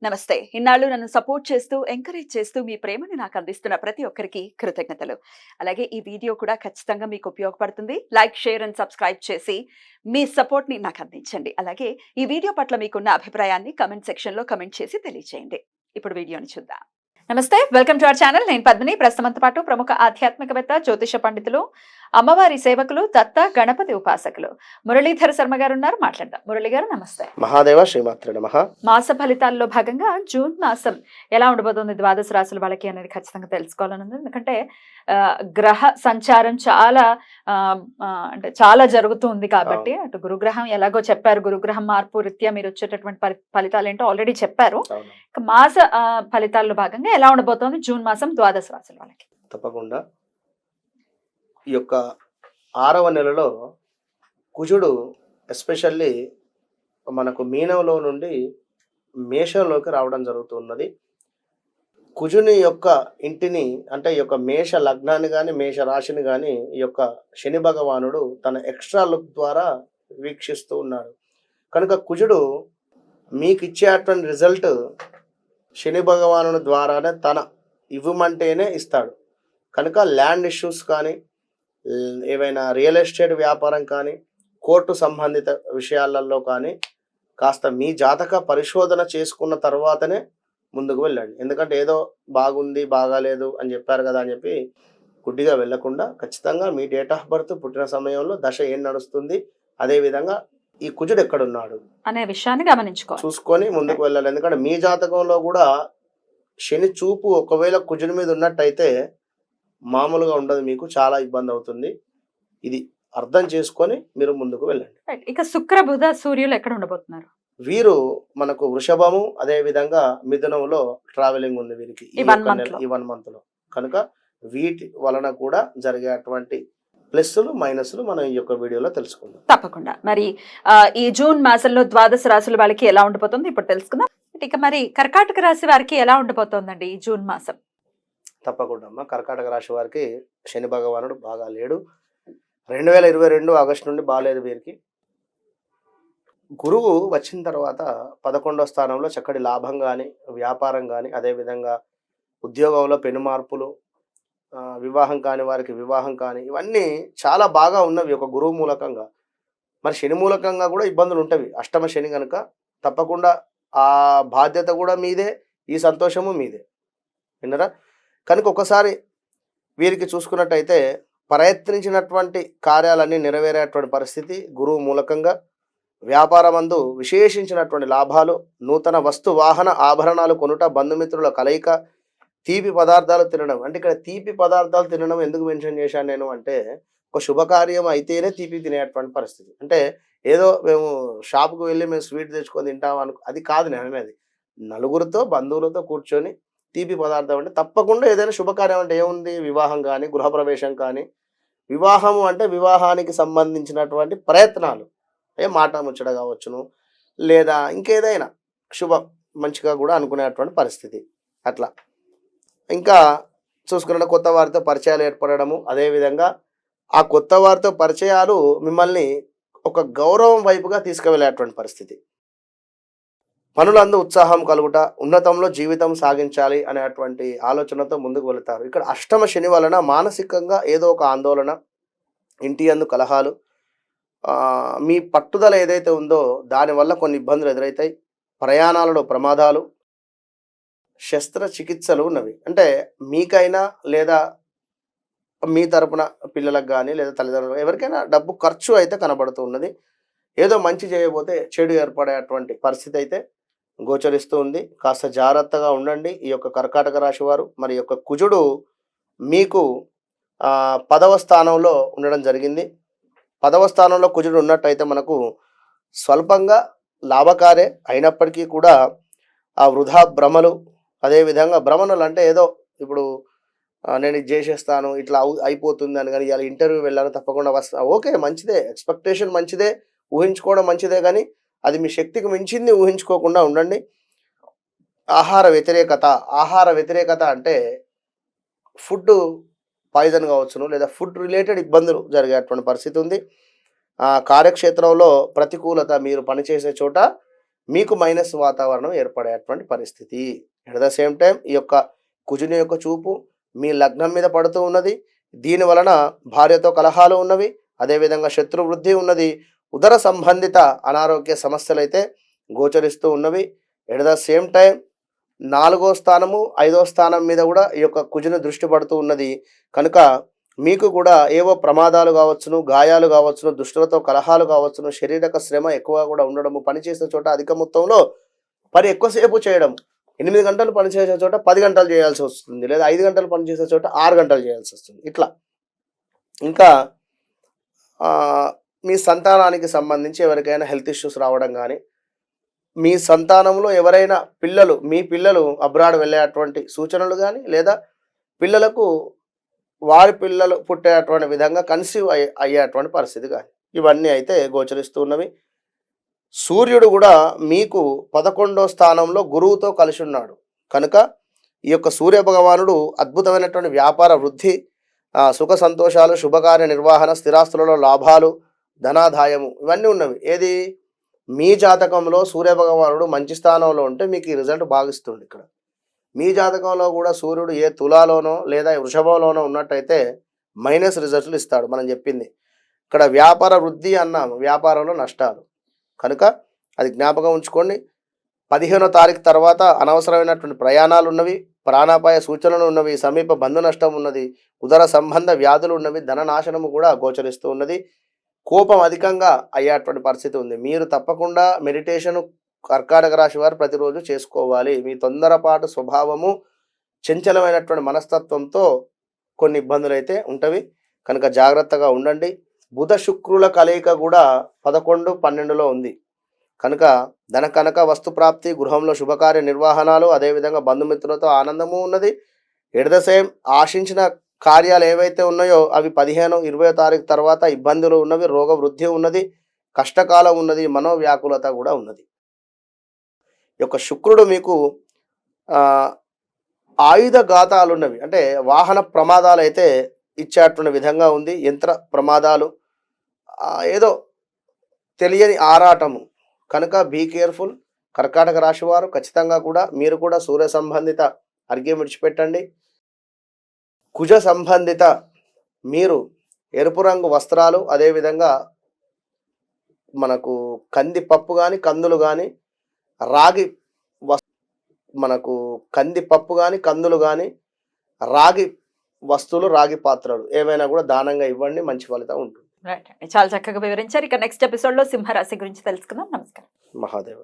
నమస్తే. ఇన్నాళ్ళు నన్ను సపోర్ట్ చేస్తూ, ఎంకరేజ్ చేస్తూ మీ ప్రేమని నాకు అందిస్తున్న ప్రతి ఒక్కరికి కృతజ్ఞతలు. అలాగే ఈ వీడియో కూడా ఖచ్చితంగా మీకు ఉపయోగపడుతుంది. లైక్, షేర్ అండ్ సబ్స్క్రైబ్ చేసి మీ సపోర్ట్‌ని నాకు అందించండి. అలాగే ఈ వీడియో పట్ల మీకున్న అభిప్రాయాన్ని కామెంట్ సెక్షన్‌లో కామెంట్ చేసి తెలియజేయండి. ఇప్పుడు వీడియోని చూద్దాం. నమస్తే. Welcome to our channel. నేను పద్మిని. ప్రస్తుతంతో పాటు ప్రముఖ ఆధ్యాత్మికవేత్త, జ్యోతిష పండితులు, అమ్మవారి సేవకులు, దత్త గణపతి ఉపాసకులు మురళీధర శర్మ గారు ఉన్నారు. మాట్లాడదాం. మురళి గారు నమస్తే. మహాదేవ శ్రీమాత్రే నమః. మాస ఫలితాల్లో భాగంగా జూన్ మాసం ఎలా ఉండబోతుంది ద్వాదశ రాశుల వాళ్ళకి అనేది ఖచ్చితంగా తెలుసుకోవాలని ఉంది. ఎందుకంటే గ్రహ సంచారం చాలా అంటే చాలా జరుగుతుంది కాబట్టి అటు గురుగ్రహం ఎలాగో చెప్పారు, గురుగ్రహం మార్పు రీత్యా మీరు వచ్చేటటువంటి ఫలితాలు ఏంటో ఆల్రెడీ చెప్పారు. మాస ఫలితాల్లో భాగంగా ఎలా ఉండబోతోంది జూన్ మాసం ద్వాదశ రాశుల వాళ్ళకి? తప్పకుండా ఈ యొక్క 6వ నెలలో కుజుడు ఎస్పెషల్లీ మనకు మీనంలో నుండి మేషంలోకి రావడం జరుగుతున్నది. కుజుని యొక్క ఇంటిని అంటే ఈ యొక్క మేష లగ్నాన్ని కానీ మేష రాశిని కానీ ఈ యొక్క శని భగవానుడు తన ఎక్స్ట్రా లుక్ ద్వారా వీక్షిస్తూ ఉన్నాడు. కనుక కుజుడు మీకు ఇచ్చేటువంటి రిజల్ట్ శని భగవానుడి ద్వారానే తన ఇవ్వమంటేనే ఇస్తాడు. కనుక ల్యాండ్ ఇష్యూస్ కానీ, ఏవైనా రియల్ ఎస్టేట్ వ్యాపారం కానీ, కోర్టు సంబంధిత విషయాలలో కానీ కాస్త మీ జాతక పరిశోధన చేసుకున్న తర్వాతనే ముందుకు వెళ్ళండి. ఎందుకంటే ఏదో బాగుంది బాగాలేదు అని చెప్పారు కదా అని చెప్పి గుడ్డిగా వెళ్ళకుండా ఖచ్చితంగా మీ డేట్ ఆఫ్ బర్త్, పుట్టిన సమయంలో దశ ఏం నడుస్తుంది, అదేవిధంగా ఈ కుజుడు ఎక్కడున్నాడు అనే విషయాన్ని చూసుకొని ముందుకు వెళ్ళాలి. ఎందుకంటే మీ జాతకంలో కూడా శని చూపు ఒకవేళ కుజుడి మీద ఉన్నట్టయితే మామూలుగా ఉండదు, మీకు చాలా ఇబ్బంది అవుతుంది. ఇది అర్థం చేసుకొని మీరు ముందుకు వెళ్ళండి. ఇక శుక్ర, బుధ, సూర్యులు ఎక్కడ ఉండబోతున్నారు? వీరు మనకు వృషభము, అదే విధంగా మిథునంలో ట్రావెలింగ్ ఉంది వీరికి ఈ 1 మంత్ లో. కనుక వీటి వలన కూడా జరిగేటువంటి ప్లస్లు మైనస్లు మనం ఈ యొక్క వీడియోలో తెలుసుకుందాం. తప్పకుండా. మరి ఈ జూన్ మాసంలో ద్వాదశ రాశుల వాళ్ళకి ఎలా ఉండబోతుంది ఇప్పుడు తెలుసుకుందాం. ఇక మరి కర్కాటక రాశి వారికి ఎలా ఉండబోతోందండి ఈ జూన్ మాసం? తప్పకుండా అమ్మ. కర్కాటక రాశి వారికి శని భగవానుడు బాగా లేడు. 2022 ఆగస్టు నుండి బాగాలేదు వీరికి. గురువు వచ్చిన తర్వాత 11వ స్థానంలో చక్కటి లాభం కానీ, వ్యాపారం కానీ, అదేవిధంగా ఉద్యోగంలో పెను మార్పులు, వివాహం కాని వారికి వివాహం కానీ, ఇవన్నీ చాలా బాగా ఉన్నవి ఒక గురువు మూలకంగా. మరి శని మూలకంగా కూడా ఇబ్బందులు ఉంటవి. అష్టమ శని కనుక తప్పకుండా ఆ బాధ్యత కూడా మీదే, ఈ సంతోషము మీదే. విన్నరా? కనుక ఒకసారి వీరికి చూసుకున్నట్టయితే ప్రయత్నించినటువంటి కార్యాలన్నీ నెరవేరేటువంటి పరిస్థితి గురువు మూలకంగా. వ్యాపారమందు విశేషించినటువంటి లాభాలు, నూతన వస్తు వాహన ఆభరణాలు కొనుట, బంధుమిత్రుల కలయిక, తీపి పదార్థాలు తినడం. అంటే ఇక్కడ తీపి పదార్థాలు తినడం ఎందుకు మెన్షన్ చేశాను నేను అంటే, ఒక శుభకార్యం అయితేనే తీపి తినేటువంటి పరిస్థితి. అంటే ఏదో మేము షాప్కి వెళ్ళి మేము స్వీట్ తెచ్చుకొని తింటాం అది కాదు నేను అనేది. నలుగురితో బంధువులతో కూర్చొని తీపి పదార్థం అంటే తప్పకుండా ఏదైనా శుభకార్యం అంటే ఏముంది, వివాహం కానీ, గృహప్రవేశం కానీ. వివాహము అంటే వివాహానికి సంబంధించినటువంటి ప్రయత్నాలు, మాట ముచ్చట కావచ్చును, లేదా ఇంకేదైనా శుభం మంచిగా కూడా అనుకునేటువంటి పరిస్థితి. అట్లా ఇంకా చూసుకున్న కొత్త వారితో పరిచయాలు ఏర్పడము, అదేవిధంగా ఆ కొత్త వారితో పరిచయాలు మిమ్మల్ని ఒక గౌరవం వైపుగా తీసుకువెళ్ళేటువంటి పరిస్థితి. పనులందు ఉత్సాహం కలుగుట, ఉన్నతంలో జీవితం సాగించాలి అనేటువంటి ఆలోచనతో ముందుకు వెళతారు. ఇక్కడ అష్టమ శని వలన మానసికంగా ఏదో ఒక ఆందోళన, ఇంటి యందు కలహాలు, మీ పట్టుదల ఏదైతే ఉందో దానివల్ల కొన్ని ఇబ్బందులు ఎదురవుతాయి. ప్రయాణాలలో ప్రమాదాలు, శస్త్రచికిత్సలు ఉన్నవి. అంటే మీకైనా లేదా మీ తరపున పిల్లలకు కానీ లేదా తల్లిదండ్రులు ఎవరికైనా డబ్బు ఖర్చు అయితే కనబడుతూ ఉన్నది. ఏదో మంచి చేయబోతే చెడు ఏర్పడేటువంటి పరిస్థితి అయితే గోచరిస్తూ ఉంది. కాస్త జాగ్రత్తగా ఉండండి ఈ యొక్క కర్కాటక రాశి వారు. మరి యొక్క కుజుడు మీకు 10వ స్థానంలో ఉండడం జరిగింది. 10వ స్థానంలో కుజుడు ఉన్నట్టయితే మనకు స్వల్పంగా లాభకారే అయినప్పటికీ కూడా ఆ వృధా భ్రమలు, అదేవిధంగా భ్రమణలు అంటే ఏదో ఇప్పుడు నేను ఇది చేసేస్తాను ఇట్లా అయిపోతుంది అని, కానీ ఇలా ఇంటర్వ్యూ వెళ్ళాను తప్పకుండా వస్తా, ఓకే మంచిదే, ఎక్స్పెక్టేషన్ మంచిదే, ఊహించుకోవడం మంచిదే, కానీ అది మీ శక్తికి మించింది ఊహించుకోకుండా ఉండండి. ఆహార వ్యతిరేకత అంటే ఫుడ్ పాయిజన్ కావచ్చును, లేదా ఫుడ్ రిలేటెడ్ ఇబ్బందులు జరిగేటువంటి పరిస్థితి ఉంది. కార్యక్షేత్రంలో ప్రతికూలత, మీరు పనిచేసే చోట మీకు మైనస్ వాతావరణం ఏర్పడేటువంటి పరిస్థితి. ఎట్ ద సేమ్ టైం ఈ యొక్క కుజుని యొక్క చూపు మీ లగ్నం మీద పడుతూ ఉన్నది. దీని వలన భార్యతో కలహాలు ఉన్నవి, అదేవిధంగా శత్రు వృద్ధి ఉన్నది, ఉదర సంబంధిత అనారోగ్య సమస్యలైతే గోచరిస్తూ ఉన్నవి. ఎట్ ద సేమ్ టైం 4వ స్థానము 5వ స్థానం మీద కూడా ఈ యొక్క కుజుని దృష్టి పడుతూ ఉన్నది. కనుక మీకు కూడా ఏవో ప్రమాదాలు కావచ్చును, గాయాలు కావచ్చును, దుష్టులతో కలహాలు కావచ్చును, శారీరక శ్రమ ఎక్కువ కూడా ఉండడము, పనిచేసే చోట అధిక మొత్తంలో పని ఎక్కువసేపు చేయడం, 8 గంటలు పనిచేసే చోట 10 గంటలు చేయాల్సి వస్తుంది, లేదా 5 గంటలు పనిచేసే చోట 6 గంటలు చేయాల్సి వస్తుంది. ఇట్లా ఇంకా మీ సంతానానికి సంబంధించి ఎవరికైనా హెల్త్ ఇష్యూస్ రావడం కానీ, మీ సంతానంలో ఎవరైనా మీ పిల్లలు అబ్రాడ్ వెళ్ళేటువంటి సూచనలు కానీ, లేదా పిల్లలకు వారి పిల్లలు పుట్టేటువంటి విధంగా కన్సీవ్ అయ్యేటువంటి పరిస్థితి కానీ, ఇవన్నీ అయితే గోచరిస్తూ ఉన్నవి. సూర్యుడు కూడా మీకు 11వ స్థానంలో గురువుతో కలిసి ఉన్నాడు. కనుక ఈ యొక్క సూర్య భగవానుడు అద్భుతమైనటువంటి వ్యాపార వృద్ధి, సుఖ సంతోషాలు, శుభకార్య నిర్వహణ, స్థిరాస్తులలో లాభాలు, ధనాదాయము ఇవన్నీ ఉన్నవి. ఏది మీ జాతకంలో సూర్య భగవానుడు మంచి స్థానంలో ఉంటే మీకు ఈ రిజల్ట్ బాగిస్తుంది. ఇక్కడ మీ జాతకంలో కూడా సూర్యుడు ఏ తులాలోనో లేదా వృషభంలోనో ఉన్నట్టయితే మైనస్ రిజల్ట్లు ఇస్తాడు. మనం చెప్పింది ఇక్కడ వ్యాపార వృద్ధి అన్నాము, వ్యాపారంలో నష్టాలు. కనుక అది జ్ఞాపకం ఉంచుకోండి. 15వ తారీఖు తర్వాత అనవసరమైనటువంటి ప్రయాణాలు ఉన్నవి, ప్రాణాపాయ సూచనలు ఉన్నవి, సమీప బంధు నష్టం ఉన్నది, ఉదర సంబంధ వ్యాధులు ఉన్నవి, ధననాశనము కూడా గోచరిస్తూ ఉన్నది, కోపం అధికంగా అయ్యేటువంటి పరిస్థితి ఉంది. మీరు తప్పకుండా మెడిటేషన్ కర్కాటక రాశి వారు ప్రతిరోజు చేసుకోవాలి. మీ తొందరపాటు స్వభావము, చంచలమైనటువంటి మనస్తత్వంతో కొన్ని ఇబ్బందులు అయితే ఉంటవి. కనుక జాగ్రత్తగా ఉండండి. బుధ శుక్రుల కలయిక కూడా 11, 12లో ఉంది. కనుక ధన కనక వస్తు ప్రాప్తి, గృహంలో శుభకార్య నిర్వహణలు, అదేవిధంగా బంధుమిత్రులతో ఆనందము ఉన్నది. ఎట్ ద సేమ్ ఆశించిన కార్యాలు ఏవైతే ఉన్నాయో అవి 15, 20వ తారీఖు తర్వాత ఇబ్బందులు ఉన్నవి, రోగ వృద్ధి ఉన్నది, కష్టకాలం ఉన్నది, మనోవ్యాకులత కూడా ఉన్నది. ఈ యొక్క శుక్రుడు మీకు ఆయుధ ఘాతాలు ఉన్నవి, అంటే వాహన ప్రమాదాలు అయితే ఇచ్చేటువంటి విధంగా ఉంది. యంత్ర ప్రమాదాలు, ఏదో తెలియని ఆరాటము. కనుక బీ కేర్ఫుల్. కర్కాటక రాశి వారు ఖచ్చితంగా కూడా మీరు కూడా సూర్య సంబంధిత అర్ఘ్యం విడిచిపెట్టండి. కుజ సంబంధిత మీరు ఎరుపు రంగు వస్త్రాలు, అదేవిధంగా మనకు కందిపప్పు కానీ, కందులు కానీ, రాగి కందిపప్పు కానీ, కందులు కానీ, రాగి వస్తువులు, రాగి పాత్రలు ఏమైనా కూడా దానంగా ఇవ్వండి, మంచి ఫలితం ఉంటుంది. రైట్ అండి, చాలా చక్కగా వివరించారు. ఇక నెక్స్ట్ ఎపిసోడ్ లో సింహరాశి గురించి తెలుసుకుందాం. నమస్కారం. మహాదేవ.